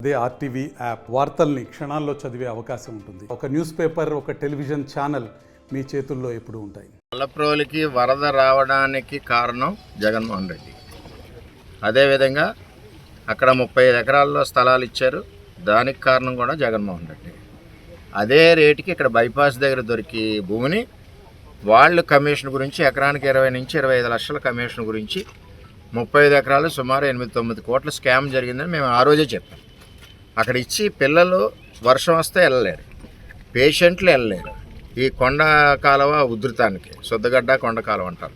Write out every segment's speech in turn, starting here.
అదే RTV app వార్తల్ని క్షణాల్లో చదివే అవకాశం ఉంటుంది. ఒక న్యూస్ పేపర్, ఒక టెలివిజన్ ఛానల్ మీ చేతుల్లో ఎప్పుడూ ఉంటాయి. మల్లప్రోలికి వరద రావడానికి కారణం జగన్మోహన్ రెడ్డి. అదేవిధంగా అక్కడ 35 ఎకరాల్లో స్థలాలు ఇచ్చారు, దానికి కారణం కూడా జగన్మోహన్ రెడ్డి. అదే రేటుకి ఇక్కడ బైపాస్ దగ్గర దొరికి భూమిని వాళ్ళు కమిషన్ గురించి ఎకరానికి 20 నుంచి 25 లక్షల కమిషన్ గురించి 35 ఎకరాలు సుమారు 8-9 కోట్ల స్కామ్ జరిగిందని మేము ఆ రోజే చెప్పాం. అక్కడ ఇచ్చి పిల్లలు వర్షం వస్తే వెళ్ళలేరు, పేషెంట్లు వెళ్ళలేరు. ఈ కొండ కాలువ ఉధృతానికి శుద్ధగడ్డ కొండ కాలువ అంటారు.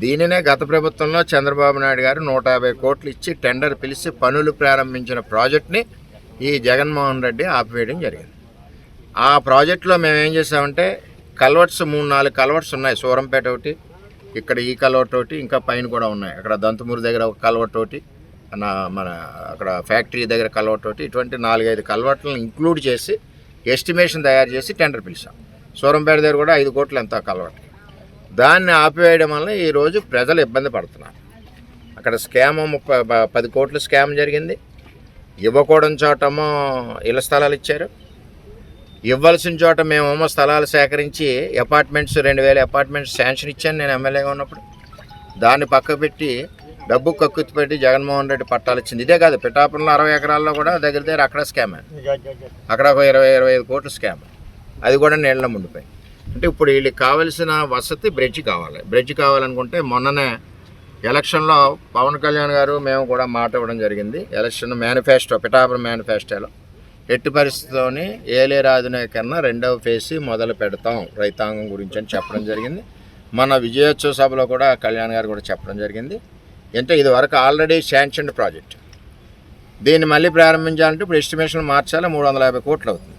దీనినే గత ప్రభుత్వంలో చంద్రబాబు నాయుడు గారు 150 కోట్లు ఇచ్చి టెండర్ పిలిచి పనులు ప్రారంభించిన ప్రాజెక్ట్ని ఈ జగన్మోహన్ రెడ్డి ఆపివేయడం జరిగింది. ఆ ప్రాజెక్టులో మేము ఏం చేసామంటే కల్వర్ట్స్ 3-4 కల్వర్ట్స్ ఉన్నాయి. సూరంపేట ఒకటి, ఇక్కడ ఈ కల్వర్ట్ ఒకటి, ఇంకా పైన కూడా ఉన్నాయి. అక్కడ దంతమూరు దగ్గర ఒక కల్వర్ట్ ఒకటి, మన అక్కడ ఫ్యాక్టరీ దగ్గర కల్వర్ట్ ఒకటి, ఇటువంటి 4-5 కల్వర్ట్లను ఇంక్లూడ్ చేసి ఎస్టిమేషన్ తయారు చేసి టెండర్ పిలిచాం. సూరంపేట దగ్గర కూడా 5 కోట్లు ఎంత కల్వర్ట్. దాన్ని ఆపివేయడం వల్ల ఈరోజు ప్రజలు ఇబ్బంది పడుతున్నారు. అక్కడ స్కామ్ 10 కోట్ల స్కామ్ జరిగింది. ఇవ్వకూడని చోటమో ఇళ్ల స్థలాలు ఇచ్చారు, ఇవ్వాల్సిన చోట మేమేమో స్థలాలు సేకరించి అపార్ట్మెంట్స్ 2000 అపార్ట్మెంట్స్ శాంక్షన్ ఇచ్చాను నేను ఎమ్మెల్యేగా ఉన్నప్పుడు. దాన్ని పక్క పెట్టి డబ్బు కక్కుర్తి పెట్టి జగన్మోహన్ రెడ్డి పట్టాలు ఇచ్చింది. ఇదే కాదు, పిఠాపురంలో 60 ఎకరాల్లో కూడా దగ్గర అక్కడ స్కామ్, అక్కడ ఒక 20-25 కోట్ల స్కామ్, అది కూడా నీళ్ళ ముండిపోయి. అంటే ఇప్పుడు వీళ్ళకి కావాల్సిన వసతి బ్రిడ్జ్ కావాలి. బ్రిడ్జ్ కావాలనుకుంటే మొన్ననే ఎలక్షన్లో పవన్ కళ్యాణ్ గారు మేము కూడా మాట ఇవ్వడం జరిగింది. ఎలక్షన్ మేనిఫెస్టో, పిఠాపురం మేనిఫెస్టోలో ఎట్టి పరిస్థితిలోని ఏలేరు ఆధునీకరణ 2వ ఫేజ్ మొదలు పెడతాం రైతాంగం గురించి అని చెప్పడం జరిగింది. మన విజయోత్సవ సభలో కూడా కళ్యాణ్ గారు కూడా చెప్పడం జరిగింది. అంటే ఇది వరకు ఆల్రెడీ శాంక్షన్డ్ ప్రాజెక్ట్, దీన్ని మళ్ళీ ప్రారంభించాలంటే ఇప్పుడు ఎస్టిమేషన్ మార్చాలి, 350 కోట్లు అవుతుంది.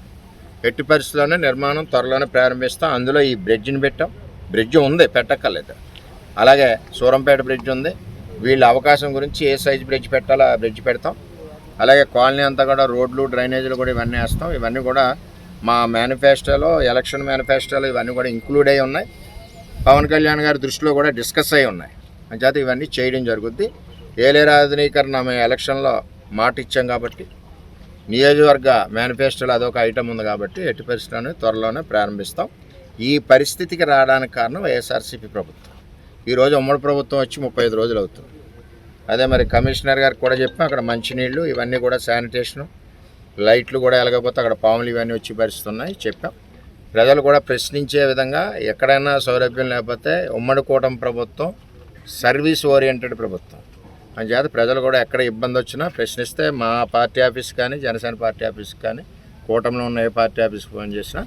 ఎట్టి పరిస్థితుల్లోనే నిర్మాణం త్వరలోనే ప్రారంభిస్తాం. అందులో ఈ బ్రిడ్జిని పెట్టాం. బ్రిడ్జ్ ఉంది, పెట్టక్కర్లేదు. అలాగే సూరంపేట బ్రిడ్జ్ ఉంది. వీళ్ళ అవకాశం గురించి ఏ సైజు బ్రిడ్జ్ పెట్టాలో ఆ బ్రిడ్జ్ పెడతాం. అలాగే కాలనీ అంతా కూడా రోడ్లు, డ్రైనేజీలు కూడా ఇవన్నీ వేస్తాం. ఇవన్నీ కూడా మా మేనిఫెస్టోలో, ఎలక్షన్ మేనిఫెస్టోలో ఇవన్నీ కూడా ఇంక్లూడ్ అయి ఉన్నాయి. పవన్ కళ్యాణ్ గారి దృష్టిలో కూడా డిస్కస్ అయి ఉన్నాయి. అంచేత ఇవన్నీ చేయడం జరుగుద్ది. ఏలేరు ఆధునీకరణ మేము ఎలక్షన్లో మాట ఇచ్చాం కాబట్టి, నియోజకవర్గ మేనిఫెస్టోలో అదొక ఐటమ్ ఉంది కాబట్టి ఎట్టి పరిస్థితుల్లోనే త్వరలోనే ప్రారంభిస్తాం. ఈ పరిస్థితికి రావడానికి కారణం వైఎస్ఆర్సీపీ ప్రభుత్వం. ఈరోజు ఉమ్మడి ప్రభుత్వం వచ్చి 35 రోజులు అవుతుంది. అదే మరి కమిషనర్ గారికి కూడా చెప్పాం, అక్కడ మంచినీళ్ళు ఇవన్నీ కూడా శానిటేషను, లైట్లు కూడా ఎలగకపోతే అక్కడ పాములు ఇవన్నీ వచ్చి పరిస్థితి ఉన్నాయి చెప్పాం. ప్రజలు కూడా ప్రశ్నించే విధంగా ఎక్కడైనా సౌలభ్యం లేకపోతే ఉమ్మడి కూటమి ప్రభుత్వం సర్వీస్ ఓరియంటెడ్ ప్రభుత్వం. అంచేత ప్రజలు కూడా ఎక్కడ ఇబ్బంది వచ్చినా ప్రశ్నిస్తే మా పార్టీ ఆఫీస్ కానీ, జనసేన పార్టీ ఆఫీస్కి కానీ, కూటమిలో ఉన్న ఏ పార్టీ ఆఫీస్కి ఫోన్ చేసినా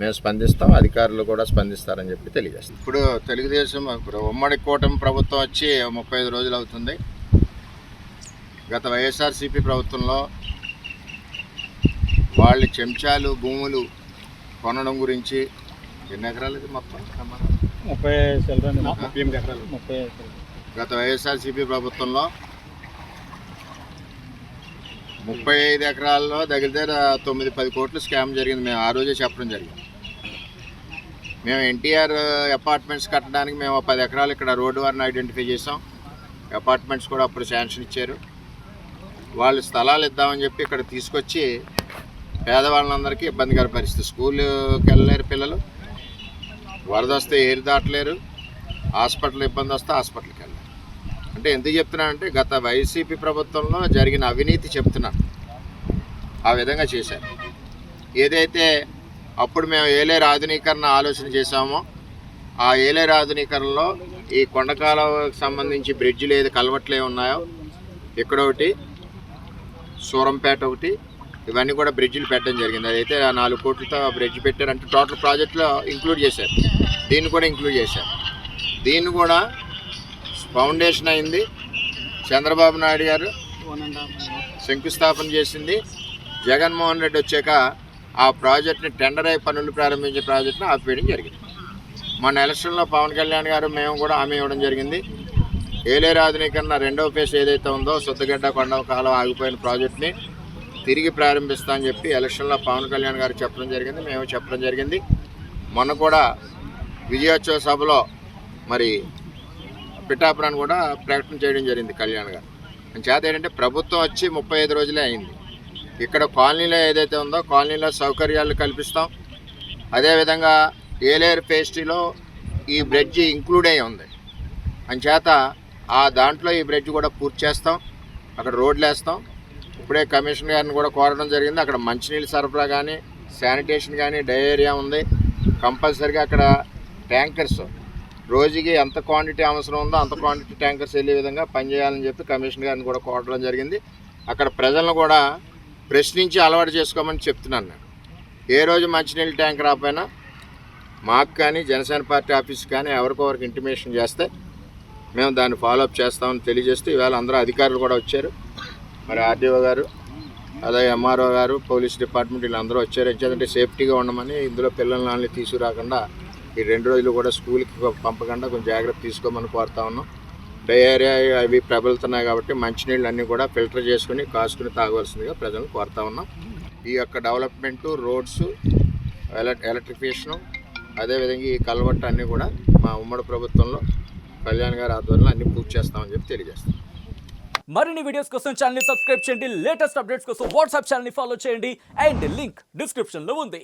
మేము స్పందిస్తాం. అధికారులు కూడా స్పందిస్తారని చెప్పి తెలియజేస్తాం. ఇప్పుడు తెలుగుదేశం ఇప్పుడు ఉమ్మడి కూటమి ప్రభుత్వం వచ్చి 35 రోజులు అవుతుంది. గత వైఎస్ఆర్సీపీ ప్రభుత్వంలో వాళ్ళ చెంచాలు భూములు కొనడం గురించి ఎన్ని ఎకరాలు ఇది మొత్తం 30 ఎకరాలు. గత వైఎస్ఆర్సీపీ ప్రభుత్వంలో 35 ఎకరాల్లో దగ్గర 9-10 కోట్లు స్కామ్ జరిగింది. మేము ఆ రోజే చెప్పడం జరిగింది. మేము ఎన్టీఆర్ అపార్ట్మెంట్స్ కట్టడానికి మేము 10 ఎకరాలు ఇక్కడ రోడ్డు వారిని ఐడెంటిఫై చేసాం. అపార్ట్మెంట్స్ కూడా అప్పుడు శాంక్షన్ ఇచ్చారు. వాళ్ళు స్థలాలు ఇద్దామని చెప్పి ఇక్కడ తీసుకొచ్చి పేదవాళ్ళందరికీ ఇబ్బందికర పరిస్థితి. స్కూల్కి వెళ్ళలేరు పిల్లలు, వరద వస్తే ఏరు దాటలేరు, హాస్పిటల్ ఇబ్బంది వస్తే హాస్పిటల్కి వెళ్ళారు. అంటే ఎందుకు చెప్తున్నానంటే గత వైసీపీ ప్రభుత్వంలో జరిగిన అవినీతి చెప్తున్నాను. ఆ విధంగా చేశారు. ఏదైతే అప్పుడు మేము ఏలేరు ఆధునీకరణ ఆలోచన చేశామో ఆ ఏలేరు ఆధునీకరణలో ఈ కొండకాలకు సంబంధించి బ్రిడ్జిలు ఏది కల్వర్ట్లు ఉన్నాయో ఇక్కడ ఒకటి, సూరంపేట ఒకటి, ఇవన్నీ కూడా బ్రిడ్జిలు పెట్టడం జరిగింది. అదైతే 4 కోట్లతో బ్రిడ్జ్ పెట్టారంటే టోటల్ ప్రాజెక్టులో ఇంక్లూడ్ చేశారు. దీన్ని కూడా ఇంక్లూడ్ చేశారు. దీన్ని కూడా ఫౌండేషన్ అయింది. చంద్రబాబు నాయుడు గారు శంకుస్థాపన చేసింది. జగన్మోహన్ రెడ్డి వచ్చాక ఆ ప్రాజెక్ట్ని టెండర్ అయి పనులు ప్రారంభించే ప్రాజెక్ట్ని ఆపివేయడం జరిగింది. మన ఎలక్షన్లో పవన్ కళ్యాణ్ గారు మేము కూడా హామీ ఇవ్వడం జరిగింది. ఏలేరు ఆధునీకరణ 2వ ఫేజ్ ఏదైతే ఉందో శుద్ధగడ్డ కొండ కాలం ఆగిపోయిన ప్రాజెక్ట్ని తిరిగి ప్రారంభిస్తా అని చెప్పి ఎలక్షన్లో పవన్ కళ్యాణ్ గారు చెప్పడం జరిగింది. మేము చెప్పడం జరిగింది. మొన్న కూడా విజయోత్సవ సభలో మరి పిఠాపురాన్ని కూడా ప్రకటన చేయడం జరిగింది కళ్యాణ్ గారు. చేత ఏంటంటే ప్రభుత్వం వచ్చి 35 రోజులే అయింది. ఇక్కడ కాలనీలో ఏదైతే ఉందో కాలనీలో సౌకర్యాలు కల్పిస్తాం. అదేవిధంగా ఏలేరు పేస్ట్రీలో ఈ బ్రిడ్జి ఇంక్లూడ్ అయి ఉంది. అంచేత ఆ దాంట్లో ఈ బ్రిడ్జ్ కూడా పూర్తి చేస్తాం. అక్కడ రోడ్లు వేస్తాం. ఇప్పుడే కమిషనర్ గారిని కూడా కోరడం జరిగింది. అక్కడ మంచినీళ్ళు సరఫరా కానీ శానిటేషన్ కానీ డయేరియా ఉంది. కంపల్సరీగా అక్కడ ట్యాంకర్స్ రోజుకి ఎంత క్వాంటిటీ అవసరం ఉందో అంత క్వాంటిటీ ట్యాంకర్స్ వెళ్ళే విధంగా పనిచేయాలని చెప్పి కమిషనర్ గారిని కూడా కోరడం జరిగింది. అక్కడ ప్రజలను కూడా ప్రశ్నించి అలవాటు చేసుకోమని చెప్తున్నాను. నేను ఏ రోజు మంచినీళ్ళ ట్యాంక్ రాకపోయినా మాకు కానీ జనసేన పార్టీ ఆఫీస్ కానీ ఎవరికొవరికి ఇంటిమేషన్ చేస్తే మేము దాన్ని ఫాలోఅప్ చేస్తామని తెలియజేస్తూ ఈవేళ అందరూ అధికారులు కూడా వచ్చారు. మరి ఆర్డీఓ గారు, అలాగే ఎంఆర్ఓ గారు, పోలీస్ డిపార్ట్మెంట్ వీళ్ళందరూ వచ్చారు. ఎందుకంటే సేఫ్టీగా ఉండమని, ఇందులో పిల్లల్ని తీసుకురాకుండా ఈ 2 రోజులు కూడా స్కూల్కి పంపకుండా కొంచెం జాగ్రత్త తీసుకోమని కోరుతా ఉన్నాం. డయేరియా అవి ప్రబలుతున్నాయి కాబట్టి మంచినీళ్ళు అన్నీ కూడా ఫిల్టర్ చేసుకుని కాసుకుని తాగవలసిందిగా ప్రజలను కోరుతా ఉన్నాం. ఈ యొక్క డెవలప్మెంటు, రోడ్స్, ఎలక్ట్రిఫికేషను, అదేవిధంగా ఈ కల్వర్ట్ అన్నీ కూడా మా ఉమ్మడి ప్రభుత్వంలో కళ్యాణ్ గారి ఆధ్వర్యంలో అన్నీ పూర్తి చేస్తామని చెప్పి తెలియజేస్తాం. మరిన్ని వీడియోస్ కోసం ఛానల్ ని సబ్స్క్రైబ్ చేయండి. లేటెస్ట్ అప్డేట్స్ కోసం వాట్సాప్ ఛానల్ ని ఫాలో చేయండి. అండ్ లింక్ డిస్క్రిప్షన్ లో ఉంది.